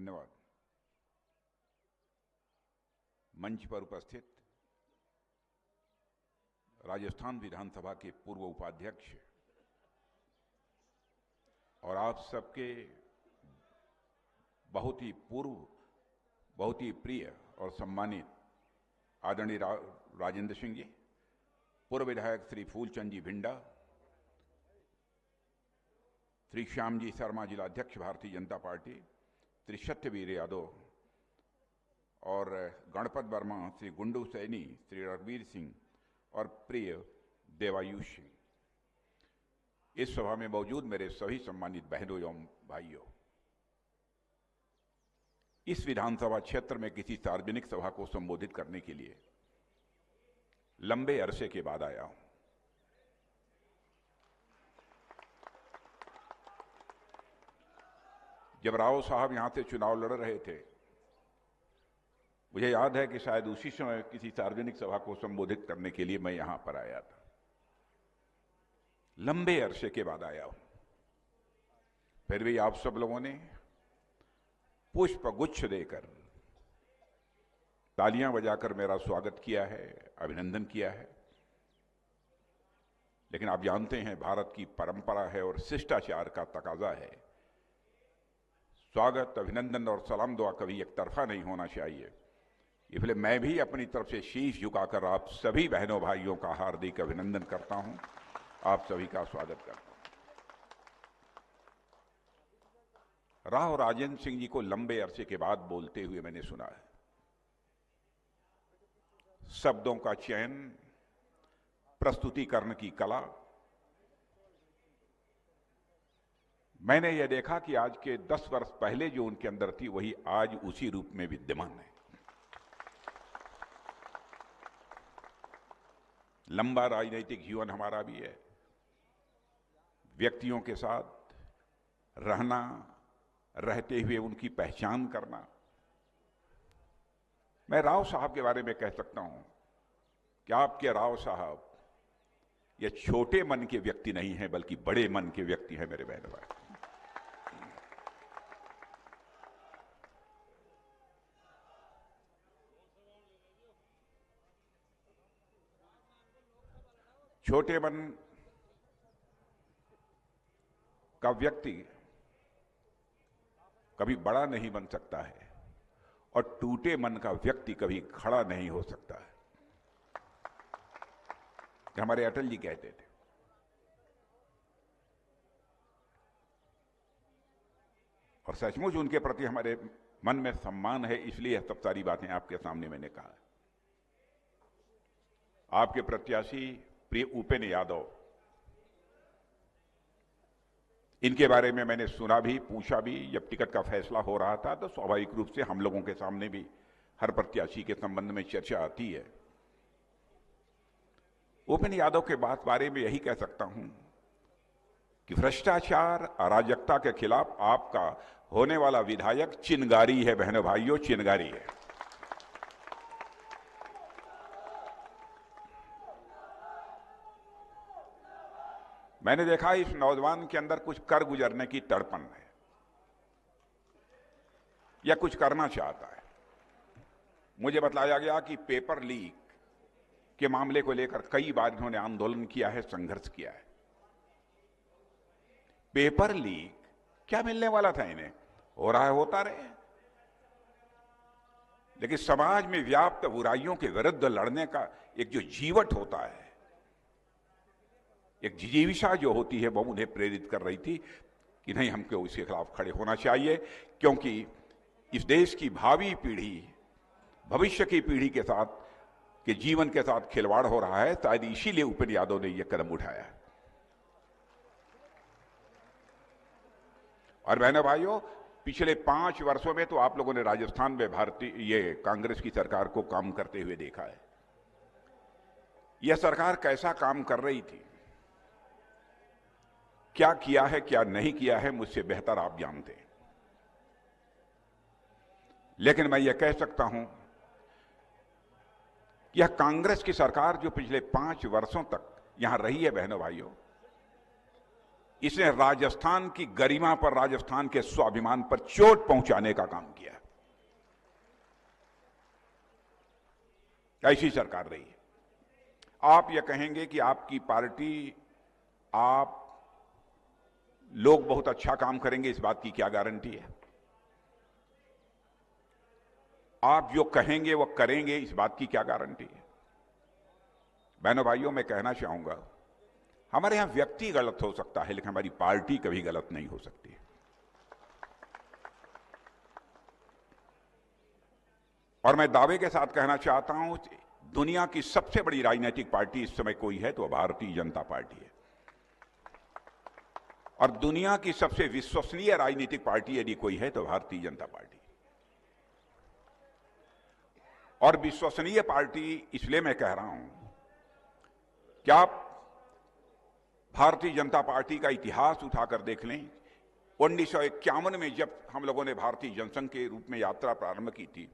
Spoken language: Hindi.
धन्यवाद। मंच पर उपस्थित राजस्थान विधानसभा के पूर्व उपाध्यक्ष और आप सबके बहुत ही पूर्व, बहुत ही प्रिय और सम्मानित आदरणीय राजेंद्र सिंह जी, पूर्व विधायक श्री फूलचंद जी भिंडा, श्री श्याम जी शर्मा जिला अध्यक्ष भारतीय जनता पार्टी, श्री सत्यवीर यादव और गणपत वर्मा, श्री गुंडू सैनी, श्री रघुवीर सिंह और प्रिय देवायुष सिंह, इस सभा में मौजूद मेरे सभी सम्मानित बहनों एवं भाइयों, इस विधानसभा क्षेत्र में किसी सार्वजनिक सभा को संबोधित करने के लिए लंबे अरसे के बाद आया हूं। जब राव साहब यहां से चुनाव लड़ रहे थे, मुझे याद है कि शायद उसी समय किसी सार्वजनिक सभा को संबोधित करने के लिए मैं यहां पर आया था। लंबे अरसे के बाद आया हूं, फिर भी आप सब लोगों ने पुष्प गुच्छ देकर, तालियां बजाकर मेरा स्वागत किया है, अभिनंदन किया है। लेकिन आप जानते हैं, भारत की परंपरा है और शिष्टाचार का तकाजा है, स्वागत, अभिनंदन और सलाम दुआ कभी एक तरफा नहीं होना चाहिए। इसलिए मैं भी अपनी तरफ से शीश झुकाकर आप सभी बहनों भाइयों का हार्दिक अभिनंदन करता हूं, आप सभी का स्वागत करता हूं। राव राजेंद्र सिंह जी को लंबे अरसे के बाद बोलते हुए मैंने सुना है। शब्दों का चयन, प्रस्तुतिकरण की कला, मैंने यह देखा कि आज के 10 वर्ष पहले जो उनके अंदर थी, वही आज उसी रूप में विद्यमान है। लंबा राजनीतिक जीवन हमारा भी है, व्यक्तियों के साथ रहना, रहते हुए उनकी पहचान करना। मैं राव साहब के बारे में कह सकता हूं कि आपके राव साहब ये छोटे मन के व्यक्ति नहीं हैं, बल्कि बड़े मन के व्यक्ति हैं मेरे बहन भाई। छोटे मन का व्यक्ति कभी बड़ा नहीं बन सकता है और टूटे मन का व्यक्ति कभी खड़ा नहीं हो सकता है, हमारे अटल जी कहते थे। और सचमुच उनके प्रति हमारे मन में सम्मान है, इसलिए यह सब सारी बातें आपके सामने मैंने कहा। आपके प्रत्याशी प्रिय उपेंद्र यादव, इनके बारे में मैंने सुना भी, पूछा भी। जब टिकट का फैसला हो रहा था तो स्वाभाविक रूप से हम लोगों के सामने भी हर प्रत्याशी के संबंध में चर्चा आती है। उपेंद्र यादव के बारे में यही कह सकता हूं कि भ्रष्टाचार, अराजकता के खिलाफ आपका होने वाला विधायक चिनगारी है बहनों भाइयों, चिनगारी है। मैंने देखा इस नौजवान के अंदर कुछ कर गुजरने की तड़पन है, या कुछ करना चाहता है। मुझे बताया गया कि पेपर लीक के मामले को लेकर कई बार इन्होंने आंदोलन किया है, संघर्ष किया है। पेपर लीक क्या मिलने वाला था इन्हें? हो रहा है, होता रहे। लेकिन समाज में व्याप्त बुराइयों के विरुद्ध लड़ने का एक जो जीवट होता है, एक जिजीविषा जो होती है, वो उन्हें प्रेरित कर रही थी कि नहीं, हमको इसके खिलाफ खड़े होना चाहिए, क्योंकि इस देश की भावी पीढ़ी, भविष्य की पीढ़ी के साथ, के जीवन के साथ खिलवाड़ हो रहा है। शायद इसीलिए उपेंद्र यादव ने यह कदम उठाया। और बहनों भाइयों, पिछले 5 वर्षों में तो आप लोगों ने राजस्थान में ये कांग्रेस की सरकार को काम करते हुए देखा है। यह सरकार कैसा काम कर रही थी, क्या किया है, क्या नहीं किया है, मुझसे बेहतर आप जानते हैं। लेकिन मैं यह कह सकता हूं कि यह कांग्रेस की सरकार जो पिछले 5 वर्षों तक यहां रही है बहनों भाइयों, इसने राजस्थान की गरिमा पर, राजस्थान के स्वाभिमान पर चोट पहुंचाने का काम किया। ऐसी सरकार रही है। आप ये कहेंगे कि आपकी पार्टी, आप लोग बहुत अच्छा काम करेंगे, इस बात की क्या गारंटी है? आप जो कहेंगे वो करेंगे, इस बात की क्या गारंटी है? बहनों भाइयों, मैं कहना चाहूंगा, हमारे यहां व्यक्ति गलत हो सकता है, लेकिन हमारी पार्टी कभी गलत नहीं हो सकती। और मैं दावे के साथ कहना चाहता हूं, दुनिया की सबसे बड़ी राजनीतिक पार्टी इस समय कोई है तो भारतीय जनता पार्टी है। और दुनिया की सबसे विश्वसनीय राजनीतिक पार्टी यदि कोई है तो भारतीय जनता पार्टी। और विश्वसनीय पार्टी इसलिए मैं कह रहा हूं कि आप भारतीय जनता पार्टी का इतिहास उठाकर देख लें। 1951 में जब हम लोगों ने भारतीय जनसंघ के रूप में यात्रा प्रारंभ की थी,